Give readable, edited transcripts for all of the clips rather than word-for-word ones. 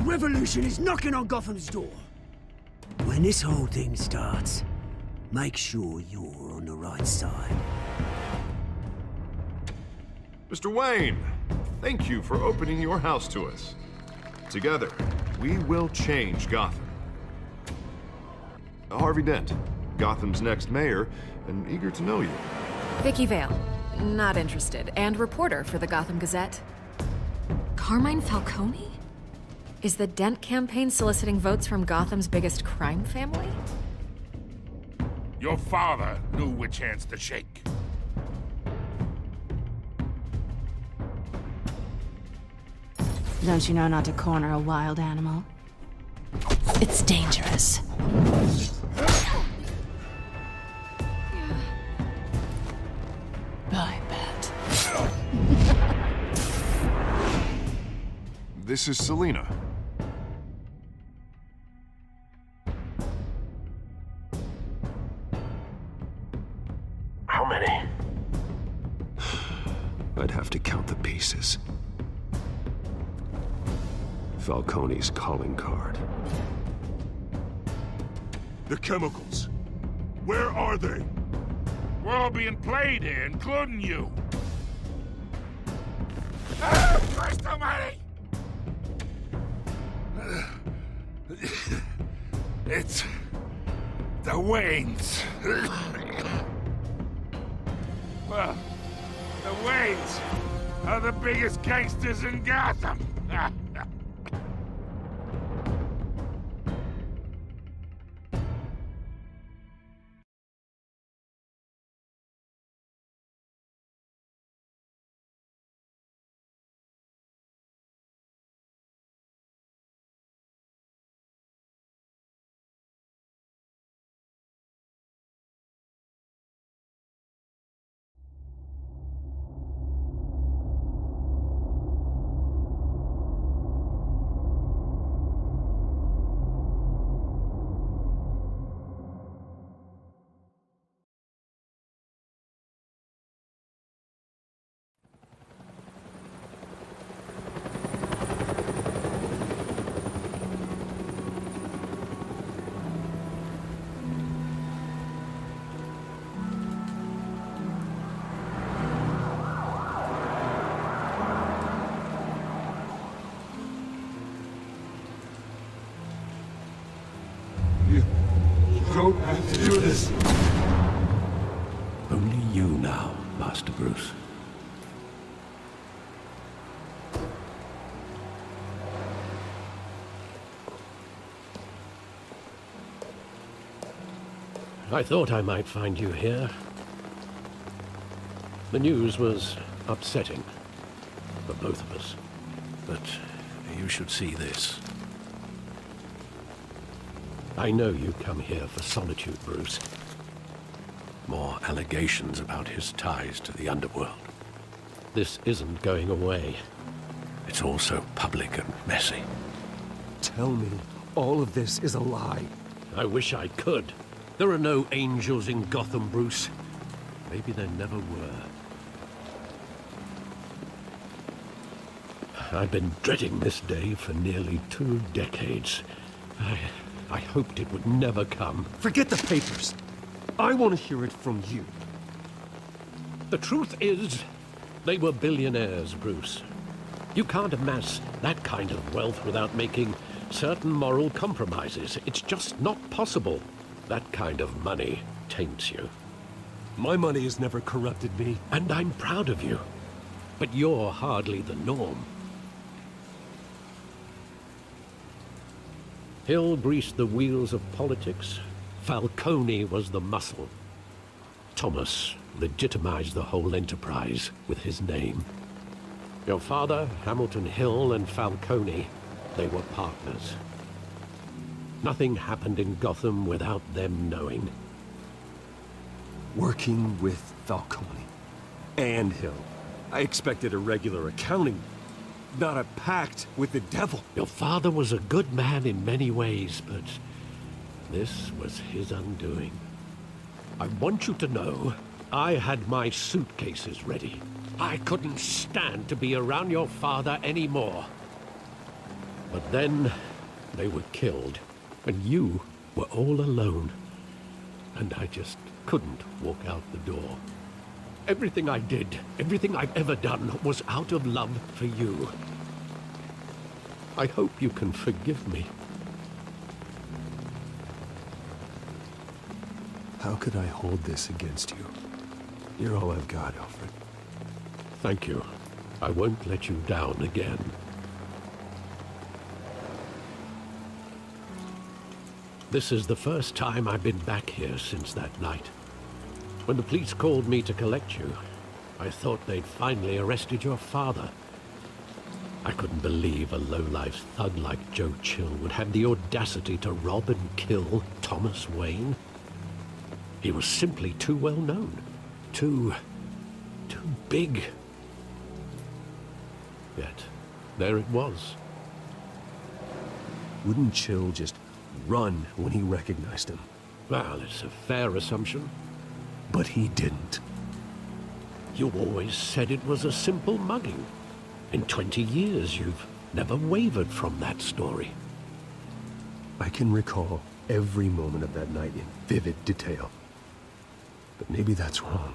revolution is knocking on Gotham's door. When this whole thing starts, make sure you're on the right side. Mr. Wayne, thank you for opening your house to us. Together, we will change Gotham. Harvey Dent, Gotham's next mayor, and eager to know you. Vicky Vale, not interested, and reporter for the Gotham Gazette. Carmine Falcone? Is the Dent campaign soliciting votes from Gotham's biggest crime family? Your father knew which hands to shake. Don't you know not to corner a wild animal? It's dangerous. I bet. This is Selina. How many? I'd have to count the pieces. Falcone's calling card. The chemicals. Where are they? We're all being played here, including you. Ah, Christ almighty! It's the Waynes. Well, the Waynes are the biggest gangsters in Gotham. Don't have to do this. Only you now, Master Bruce. I thought I might find you here. The news was upsetting for both of us. But you should see this. I know you come here for solitude, Bruce. More allegations about his ties to the underworld. This isn't going away. It's all so public and messy. Tell me, all of this is a lie. I wish I could. There are no angels in Gotham, Bruce. Maybe there never were. I've been dreading this day for nearly 2 decades. I hoped it would never come. Forget the papers. I want to hear it from you. The truth is, they were billionaires, Bruce. You can't amass that kind of wealth without making certain moral compromises. It's just not possible. That kind of money taints you. My money has never corrupted me. And I'm proud of you. But you're hardly the norm. Hill greased the wheels of politics. Falcone was the muscle. Thomas legitimized the whole enterprise with his name. Your father, Hamilton Hill, and Falcone, they were partners. Nothing happened in Gotham without them knowing. Working with Falcone and Hill. I expected a regular accounting, not a pact with the devil. Your father was a good man in many ways, but this was his undoing. I want you to know, I had my suitcases ready. I couldn't stand to be around your father anymore. But then they were killed, and you were all alone. And I just couldn't walk out the door. Everything I did, everything I've ever done, was out of love for you. I hope you can forgive me. How could I hold this against you? You're all I've got, Alfred. Thank you. I won't let you down again. This is the first time I've been back here since that night. When the police called me to collect you, I thought they'd finally arrested your father. I couldn't believe a low-life thug like Joe Chill would have the audacity to rob and kill Thomas Wayne. He was simply too well known. Too big. Yet, there it was. Wouldn't Chill just run when he recognized him? Well, it's a fair assumption. But he didn't. You always said it was a simple mugging. In 20 years, you've never wavered from that story. I can recall every moment of that night in vivid detail. But maybe that's wrong.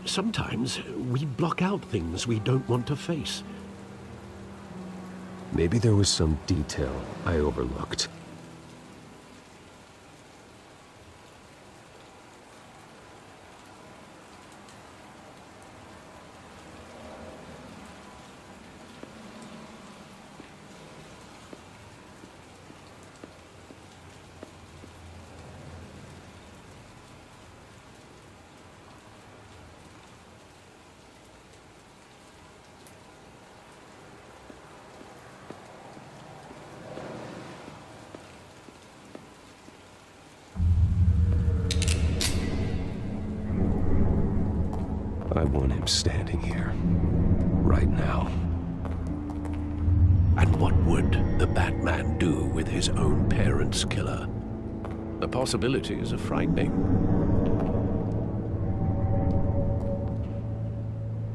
Sometimes we block out things we don't want to face. Maybe there was some detail I overlooked. I want him standing here, right now. And what would the Batman do with his own parents' killer? The possibilities are frightening.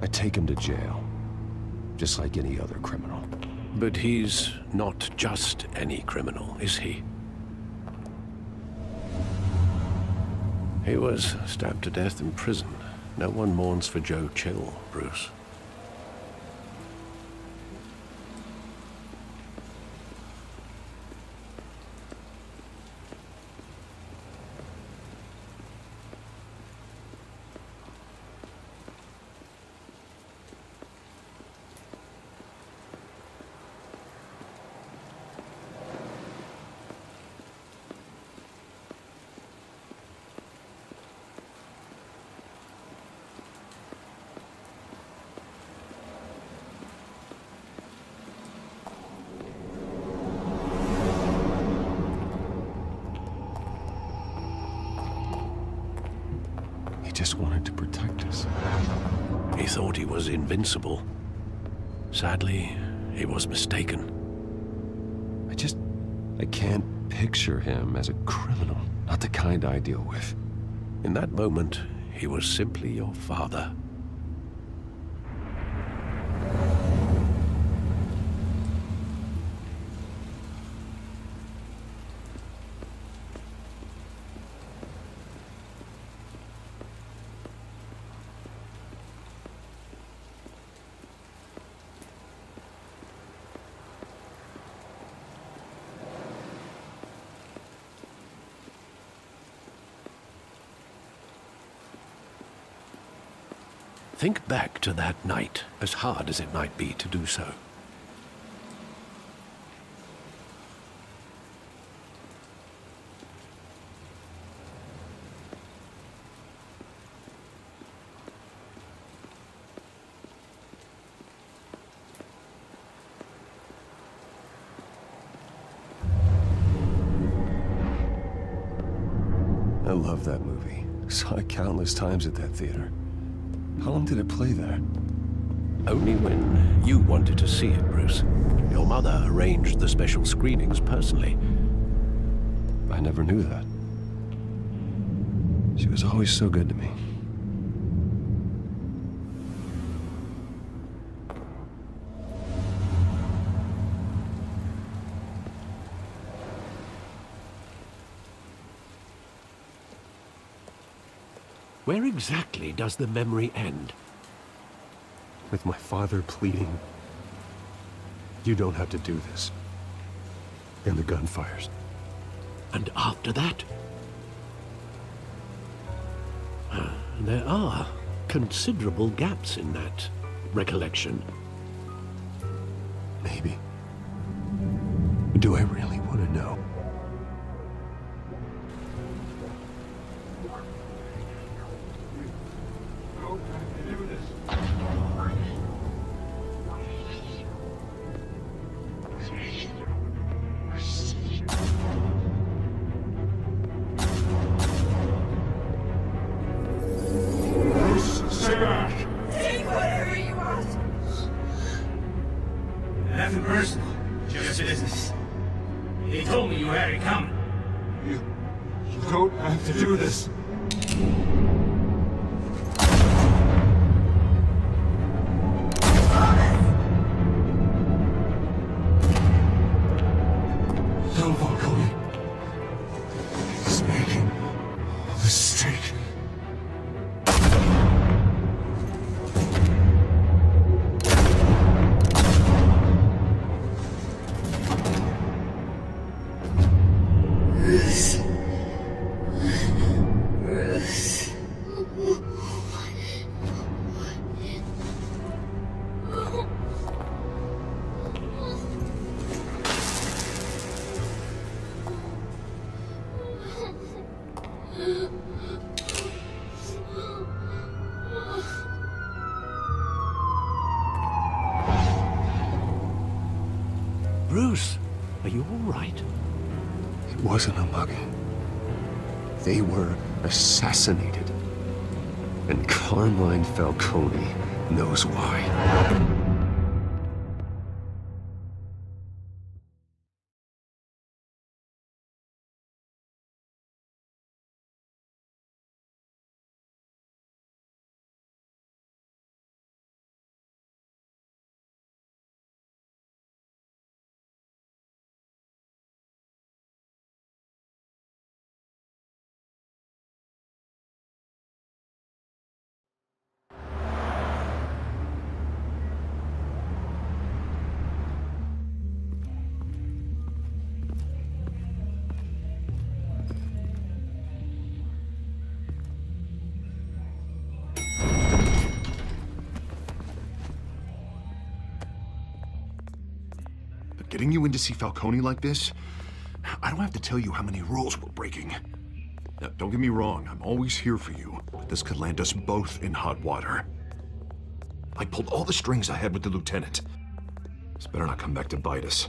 I take him to jail, just like any other criminal. But he's not just any criminal, is he? He was stabbed to death in prison. No one mourns for Joe Chill, Bruce. Just wanted to protect us. He thought he was invincible. Sadly, he was mistaken. I can't picture him as a criminal. Not the kind I deal with. In that moment, he was simply your father. Think back to that night, as hard as it might be to do so. I love that movie. Saw it countless times at that theater. How long did it play there? Only when you wanted to see it, Bruce. Your mother arranged the special screenings personally. I never knew that. She was always so good to me. Where exactly does the memory end? With my father pleading, "You don't have to do this." And the gunfires. And after that? There are considerable gaps in that recollection. Maybe. Do I really want to know? Take whatever you want. Nothing personal, just business. He told me you had it coming. You don't have to do this. Tell Falcone. He's making a mistake. Bruce, are you all right? It wasn't a mugging. They were assassinated. And Carmine Falcone knows why. Getting you in to see Falcone like this? I don't have to tell you how many rules we're breaking. Now, don't get me wrong, I'm always here for you, but this could land us both in hot water. I pulled all the strings I had with the lieutenant. This better not come back to bite us.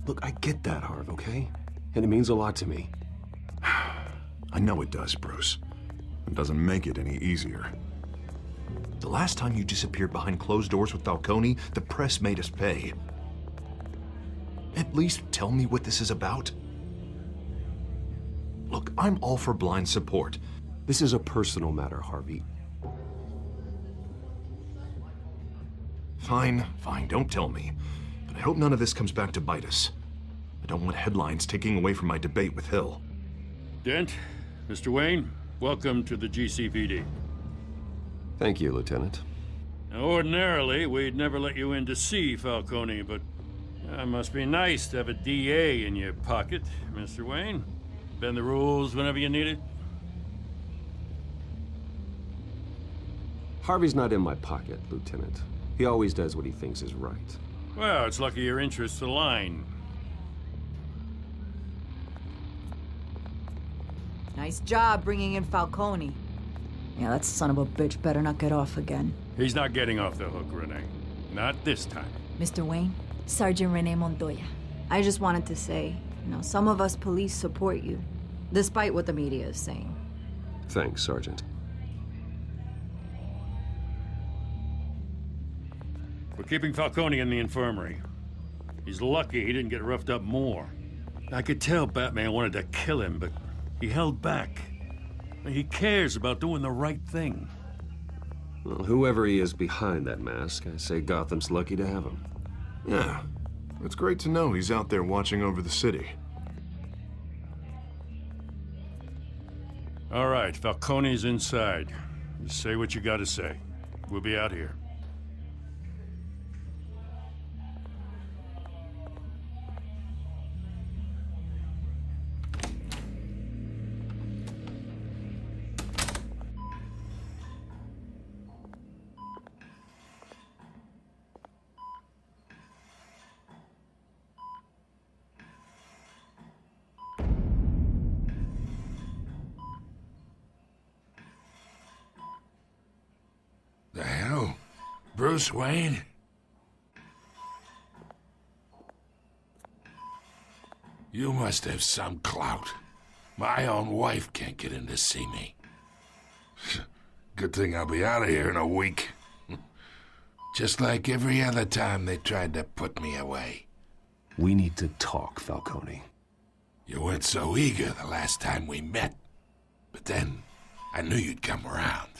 Look, I get that, Harv, okay? And it means a lot to me. I know it does, Bruce. It doesn't make it any easier. The last time you disappeared behind closed doors with Falcone, the press made us pay. At least tell me what this is about. Look, I'm all for blind support. This is a personal matter, Harvey. Fine, don't tell me. But I hope none of this comes back to bite us. I don't want headlines taking away from my debate with Hill. Dent, Mr. Wayne, welcome to the GCPD. Thank you, Lieutenant. Now, ordinarily, we'd never let you in to see Falcone, but it must be nice to have a DA in your pocket, Mr. Wayne. Bend the rules whenever you need it. Harvey's not in my pocket, Lieutenant. He always does what he thinks is right. Well, it's lucky your interests align. Nice job bringing in Falcone. Yeah, that son of a bitch better not get off again. He's not getting off the hook, Renee. Not this time. Mr. Wayne, Sergeant Renee Montoya. I just wanted to say, some of us police support you, despite what the media is saying. Thanks, Sergeant. We're keeping Falcone in the infirmary. He's lucky he didn't get roughed up more. I could tell Batman wanted to kill him, but he held back. He cares about doing the right thing. Well, whoever he is behind that mask, I say Gotham's lucky to have him. Yeah, it's great to know he's out there watching over the city. All right, Falcone's inside. You say what you gotta say. We'll be out here. The hell? Bruce Wayne? You must have some clout. My own wife can't get in to see me. Good thing I'll be out of here in a week. Just like every other time they tried to put me away. We need to talk, Falcone. You weren't so eager the last time we met. But then, I knew you'd come around.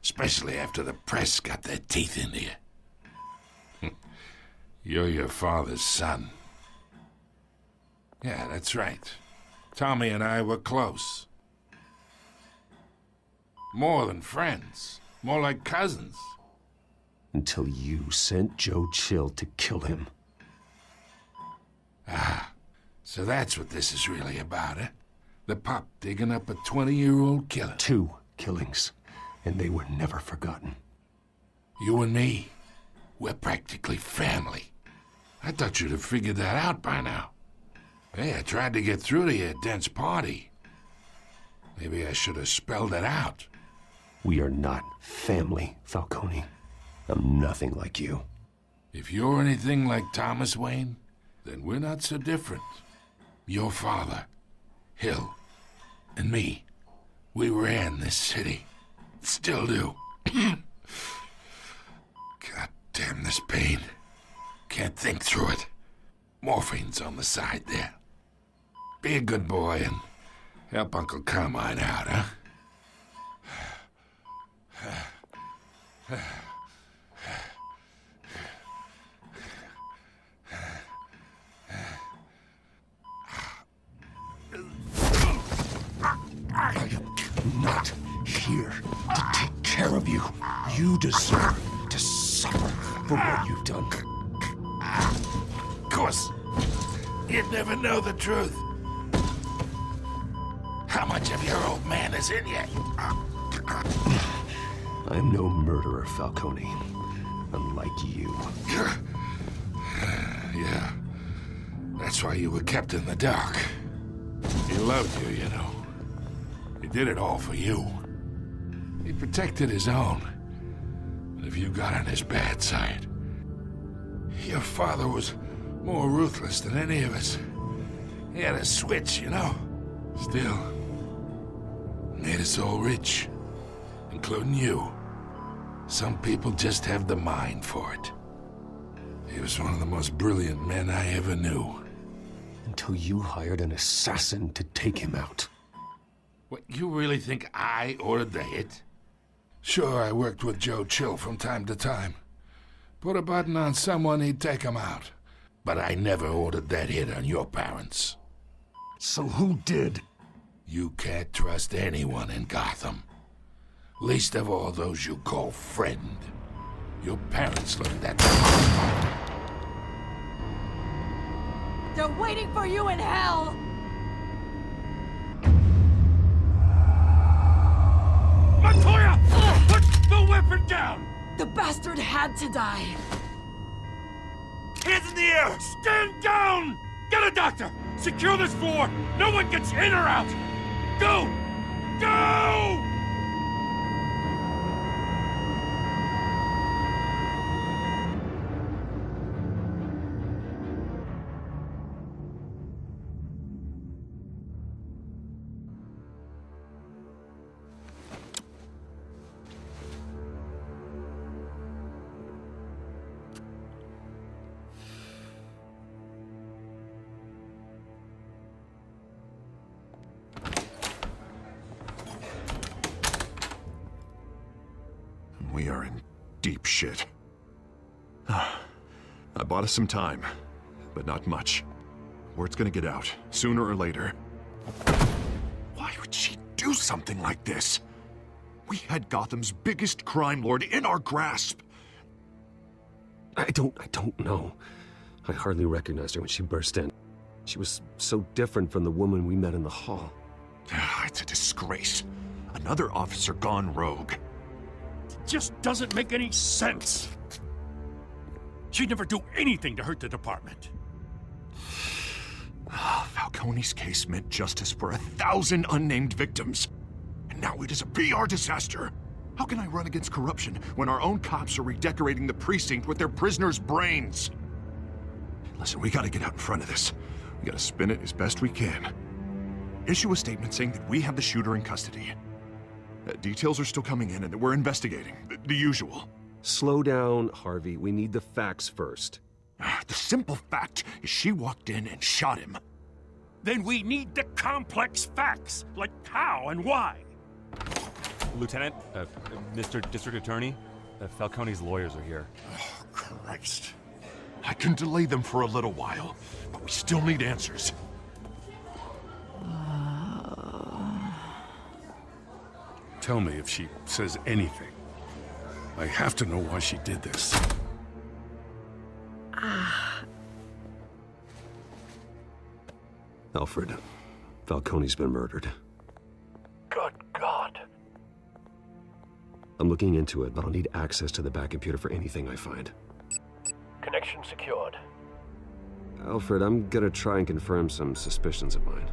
Especially after the press got their teeth into you. You're your father's son. Yeah, that's right. Tommy and I were close. More than friends. More like cousins. Until you sent Joe Chill to kill him. Ah, so that's what this is really about, eh? The pup digging up a 20-year-old killer. 2 killings. And they were never forgotten. You and me, we're practically family. I thought you'd have figured that out by now. Hey, I tried to get through to you at Dent's party. Maybe I should have spelled it out. We are not family, Falcone. I'm nothing like you. If you're anything like Thomas Wayne, then we're not so different. Your father, Hill, and me, we ran this city. Still do. God damn this pain. Can't think through it. Morphine's on the side there. Be a good boy and help Uncle Carmine out, huh? I am not here to take care of you. You deserve to suffer for what you've done. Of course, you'd never know the truth. How much of your old man is in you? I'm no murderer, Falcone. Unlike you. Yeah. That's why you were kept in the dark. He loved you, you know. He did it all for you. He protected his own. But if you got on his bad side, your father was more ruthless than any of us. He had a switch, you know. Still, made us all rich, including you. Some people just have the mind for it. He was one of the most brilliant men I ever knew. Until you hired an assassin to take him out. What, you really think I ordered the hit? Sure, I worked with Joe Chill from time to time. Put a button on someone, he'd take him out. But I never ordered that hit on your parents. So who did? You can't trust anyone in Gotham. Least of all those you call friend. Your parents learned that. They're waiting for you in hell! Montoya! Put the weapon down! The bastard had to die. Hands in the air! Stand down! Get a doctor! Secure this floor! No one gets in or out! Go! Go! We are in deep shit. I bought us some time, but not much. Word's gonna get out, sooner or later. What? Why would she do something like this? We had Gotham's biggest crime lord in our grasp. I don't know. I hardly recognized her when she burst in. She was so different from the woman we met in the hall. It's a disgrace. Another officer gone rogue. Just doesn't make any sense. She'd never do anything to hurt the department. Falcone's case meant justice for 1,000 unnamed victims. And now it is a PR disaster. How can I run against corruption when our own cops are redecorating the precinct with their prisoners' brains? Listen, we gotta get out in front of this. We gotta spin it as best we can. Issue a statement saying that we have the shooter in custody. Details are still coming in and that we're investigating. The usual. Slow down, Harvey. We need the facts first. The simple fact is she walked in and shot him. Then we need the complex facts, like how and why. Lieutenant, Mr. District Attorney, Falcone's lawyers are here. Oh, Christ. I can delay them for a little while, but we still need answers. Tell me if she says anything. I have to know why she did this. Alfred, Falcone's been murdered. Good God. I'm looking into it, but I'll need access to the back computer for anything I find. Connection secured. Alfred, I'm gonna try and confirm some suspicions of mine.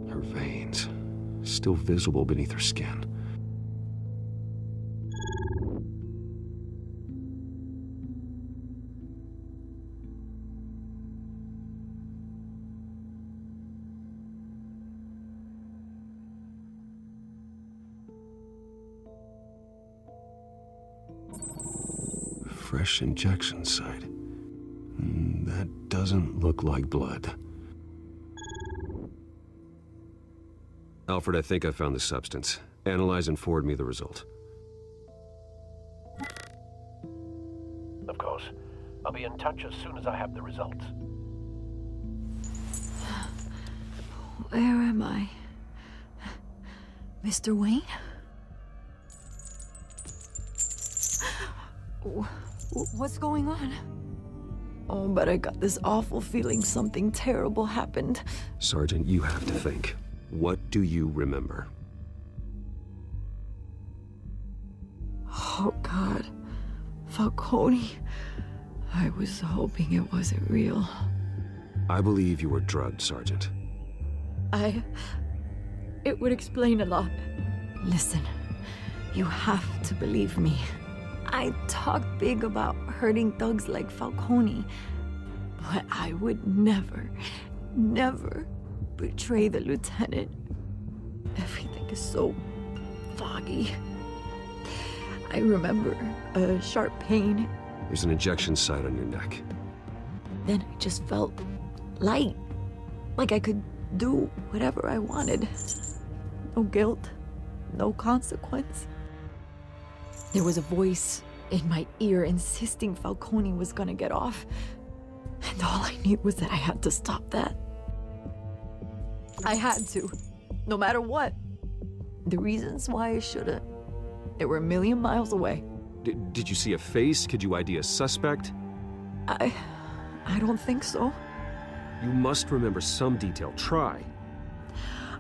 Her veins, still visible beneath her skin. Fresh injection site. That doesn't look like blood. Alfred, I think I found the substance. Analyze and forward me the result. Of course. I'll be in touch as soon as I have the results. Where am I? Mr. Wayne? What's going on? Oh, but I got this awful feeling something terrible happened. Sergeant, you have to think. What do you remember? Oh, God. Falcone. I was hoping it wasn't real. I believe you were drugged, Sergeant. It would explain a lot. Listen, you have to believe me. I talked big about hurting thugs like Falcone, but I would never, never betray the lieutenant. Everything is so foggy. I remember a sharp pain. There's an injection site on your neck. Then I just felt light, like I could do whatever I wanted. No guilt, no consequence. There was a voice in my ear insisting Falcone was gonna get off. And all I knew was that I had to stop that. I had to, no matter what. The reasons why I shouldn't, they were a million miles away. Did you see a face? Could you ID a suspect? I don't think so. You must remember some detail. Try.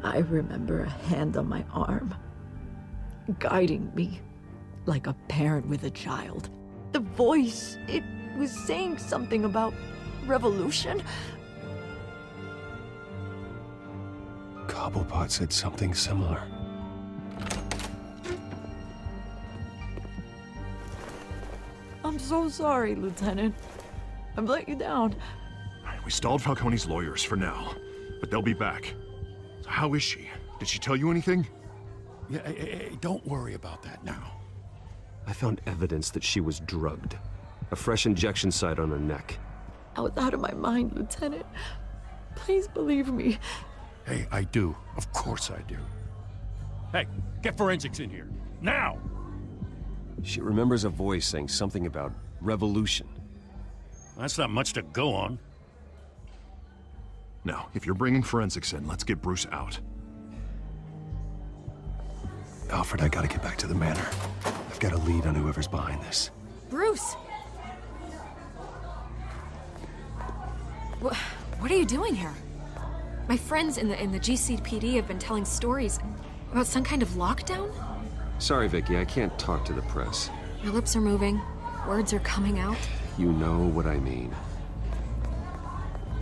I remember a hand on my arm, guiding me like a parent with a child. The voice, it was saying something about revolution. Cobblepot said something similar. I'm so sorry, Lieutenant. I've let you down. We stalled Falcone's lawyers for now, but they'll be back. So how is she? Did she tell you anything? Yeah, don't worry about that now. I found evidence that she was drugged. A fresh injection site on her neck. I was out of my mind, Lieutenant. Please believe me. Hey, I do. Of course I do. Hey, get forensics in here. Now! She remembers a voice saying something about revolution. That's not much to go on. Now, if you're bringing forensics in, let's get Bruce out. Alfred, I gotta get back to the manor. I've got a lead on whoever's behind this. Bruce! What are you doing here? My friends in the GCPD have been telling stories about some kind of lockdown? Sorry, Vicky, I can't talk to the press. Your lips are moving. Words are coming out. You know what I mean.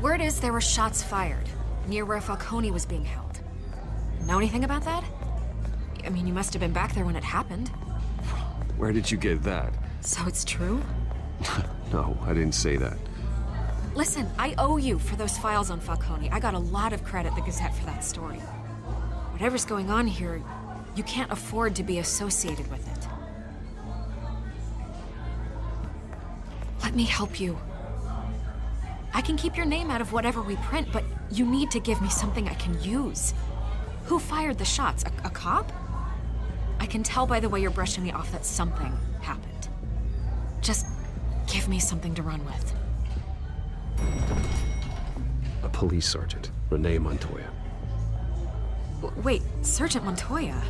Word is there were shots fired near where Falcone was being held. Know anything about that? I mean, you must have been back there when it happened. Where did you get that? So it's true? No, I didn't say that. Listen, I owe you for those files on Falcone. I got a lot of credit at the Gazette for that story. Whatever's going on here, you can't afford to be associated with it. Let me help you. I can keep your name out of whatever we print, but you need to give me something I can use. Who fired the shots? A cop? I can tell by the way you're brushing me off that something happened. Just give me something to run with. A police sergeant, Renee Montoya. Wait, Sergeant Montoya?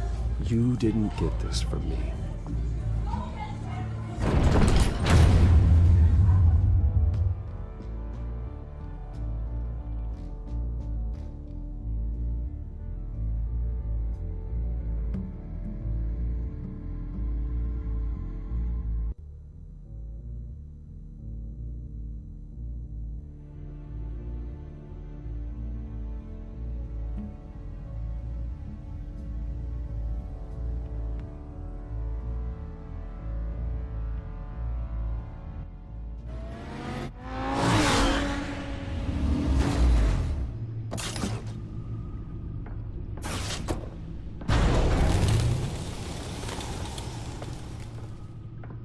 You didn't get this from me.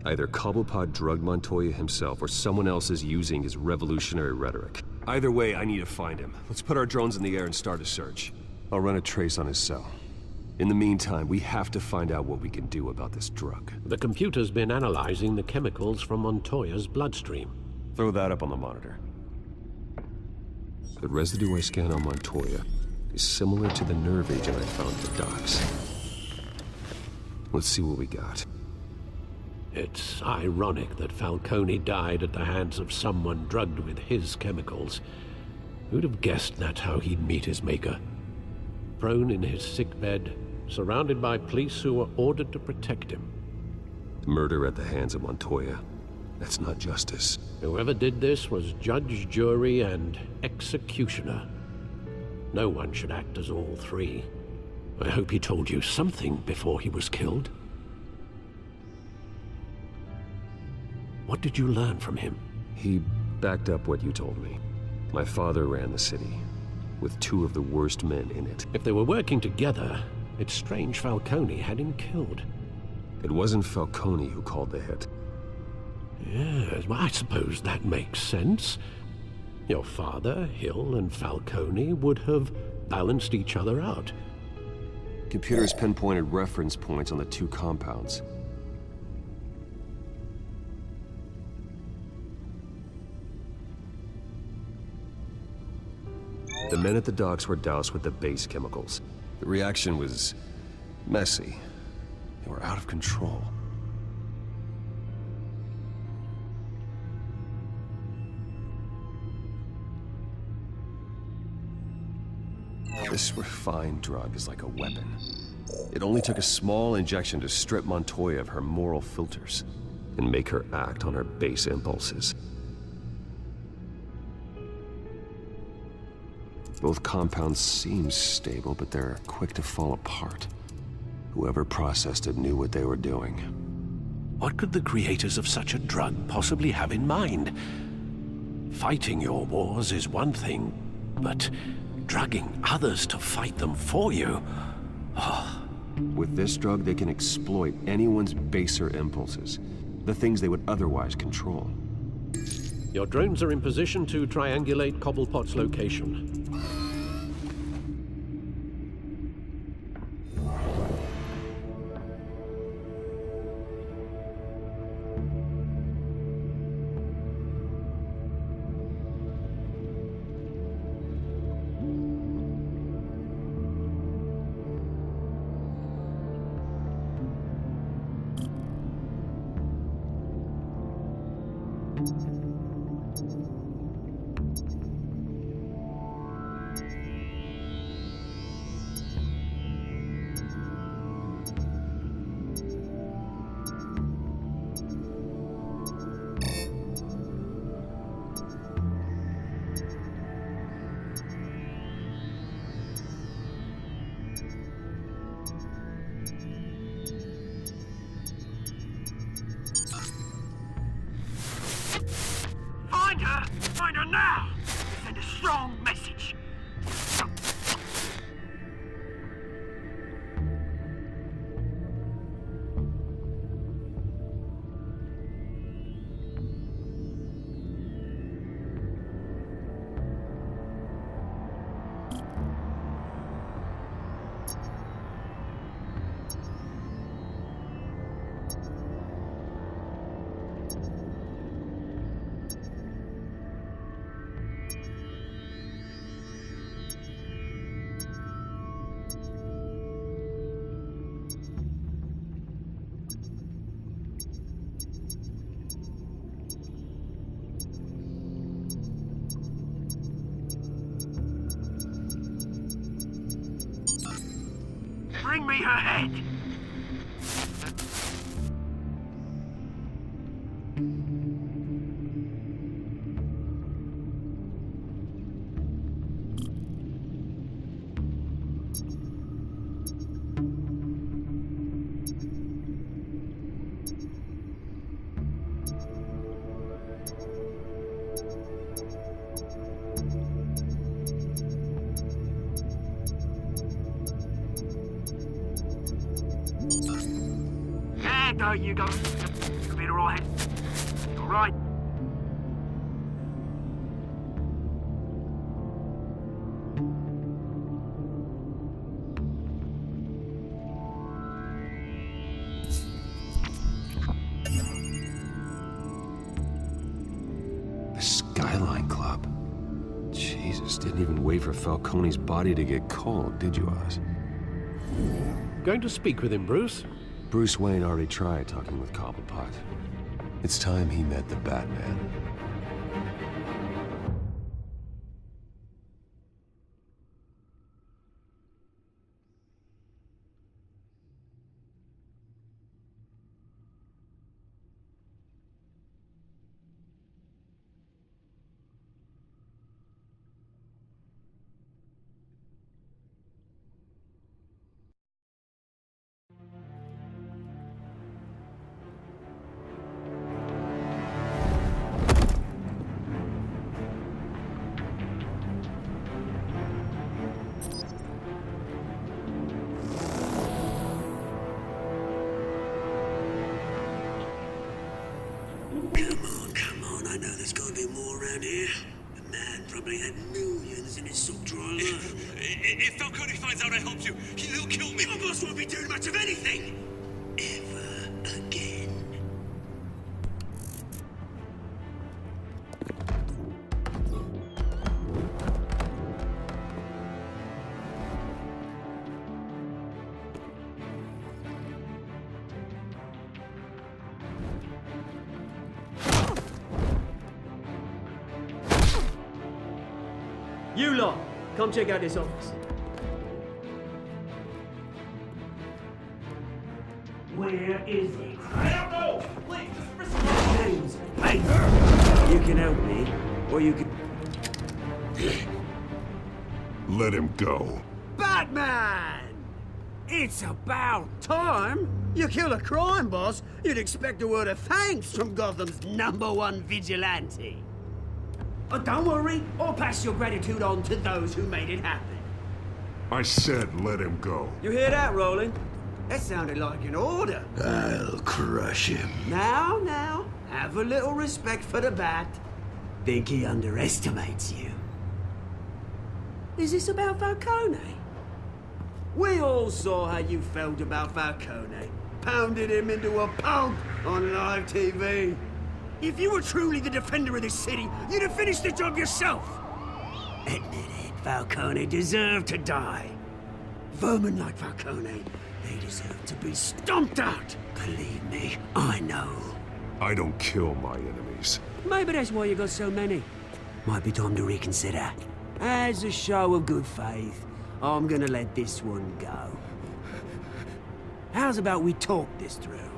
Either Cobblepot drugged Montoya himself, or someone else is using his revolutionary rhetoric. Either way, I need to find him. Let's put our drones in the air and start a search. I'll run a trace on his cell. In the meantime, we have to find out what we can do about this drug. The computer's been analyzing the chemicals from Montoya's bloodstream. Throw that up on the monitor. The residue I scan on Montoya is similar to the nerve agent I found at the docks. Let's see what we got. It's ironic that Falcone died at the hands of someone drugged with his chemicals. Who'd have guessed that's how he'd meet his maker? Prone in his sickbed, surrounded by police who were ordered to protect him. Murder at the hands of Montoya. That's not justice. Whoever did this was judge, jury, and executioner. No one should act as all three. I hope he told you something before he was killed. What did you learn from him? He backed up what you told me. My father ran the city, with two of the worst men in it. If they were working together, it's strange Falcone had him killed. It wasn't Falcone who called the hit. Yes, well, I suppose that makes sense. Your father, Hill, and Falcone would have balanced each other out. Computers pinpointed reference points on the two compounds. The men at the docks were doused with the base chemicals. The reaction was messy. They were out of control. This refined drug is like a weapon. It only took a small injection to strip Montoya of her moral filters and make her act on her base impulses. Both compounds seem stable, but they're quick to fall apart. Whoever processed it knew what they were doing. What could the creators of such a drug possibly have in mind? Fighting your wars is one thing, but drugging others to fight them for you? Oh. With this drug, they can exploit anyone's baser impulses, the things they would otherwise control. Your drones are in position to triangulate Cobblepot's location. strong message. Bring me her head! There you go. You'll be alright. Alright. The Skyline Club. Jesus, didn't even wait for Falcone's body to get cold, did you, Oz? Going to speak with him, Bruce? Bruce Wayne already tried talking with Cobblepot. It's time he met the Batman. Come on, I know there's gonna be more around here. The man probably had millions in his sub-drawer. If Falcone finds out I helped you, he'll kill me. Your boss won't be doing much of anything! Ever again. You lot, come check out this office. Where is it? I don't know. Please, just respond. James, hey! You can help me, or you can... Let him go. Batman! It's about time! You kill a crime boss, you'd expect a word of thanks from Gotham's #1 vigilante. Oh, don't worry, I'll pass your gratitude on to those who made it happen. I said let him go. You hear that, Roland? That sounded like an order. I'll crush him. Now, have a little respect for the Bat. Think he underestimates you. Is this about Falcone? We all saw how you felt about Falcone. Pounded him into a pulp on live TV. If you were truly the defender of this city, you'd have finished the job yourself. Admit it, Falcone deserved to die. Vermin like Falcone, they deserve to be stomped out. Believe me, I know. I don't kill my enemies. Maybe that's why you got so many. Might be time to reconsider. As a show of good faith, I'm gonna let this one go. How's about we talk this through?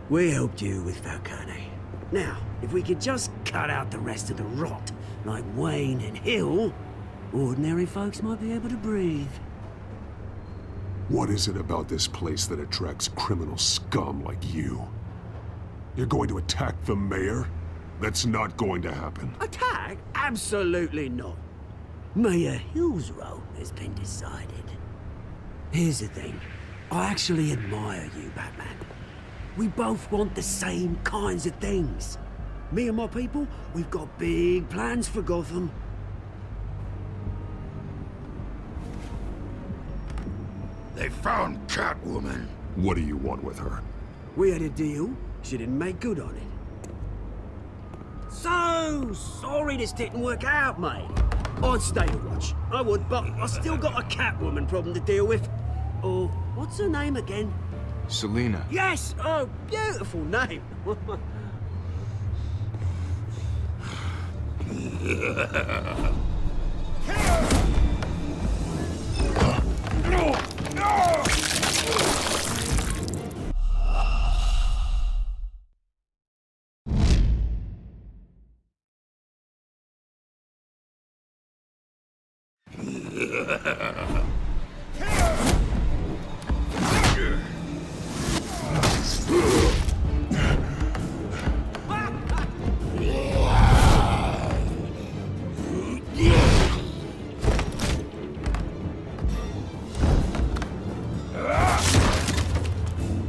We helped you with Falcone. Now, if we could just cut out the rest of the rot, like Wayne and Hill, ordinary folks might be able to breathe. What is it about this place that attracts criminal scum like you? You're going to attack the mayor? That's not going to happen. Attack? Absolutely not. Mia Hill's role has been decided. Here's the thing. I actually admire you, Batman. We both want the same kinds of things. Me and my people, we've got big plans for Gotham. They found Catwoman. What do you want with her? We had a deal. She didn't make good on it. So sorry this didn't work out, mate. I'd stay to watch. I would, but I still got a Catwoman problem to deal with. Oh, what's her name again? Selina. Yes! Oh, beautiful name.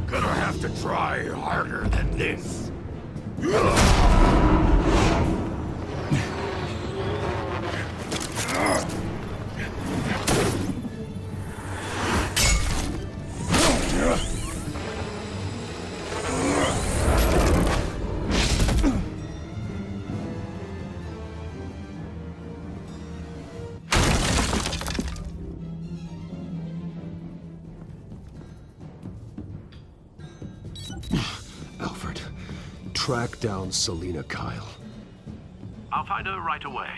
Gonna have to try harder than this. Alfred, track down Selina Kyle. I'll find her right away.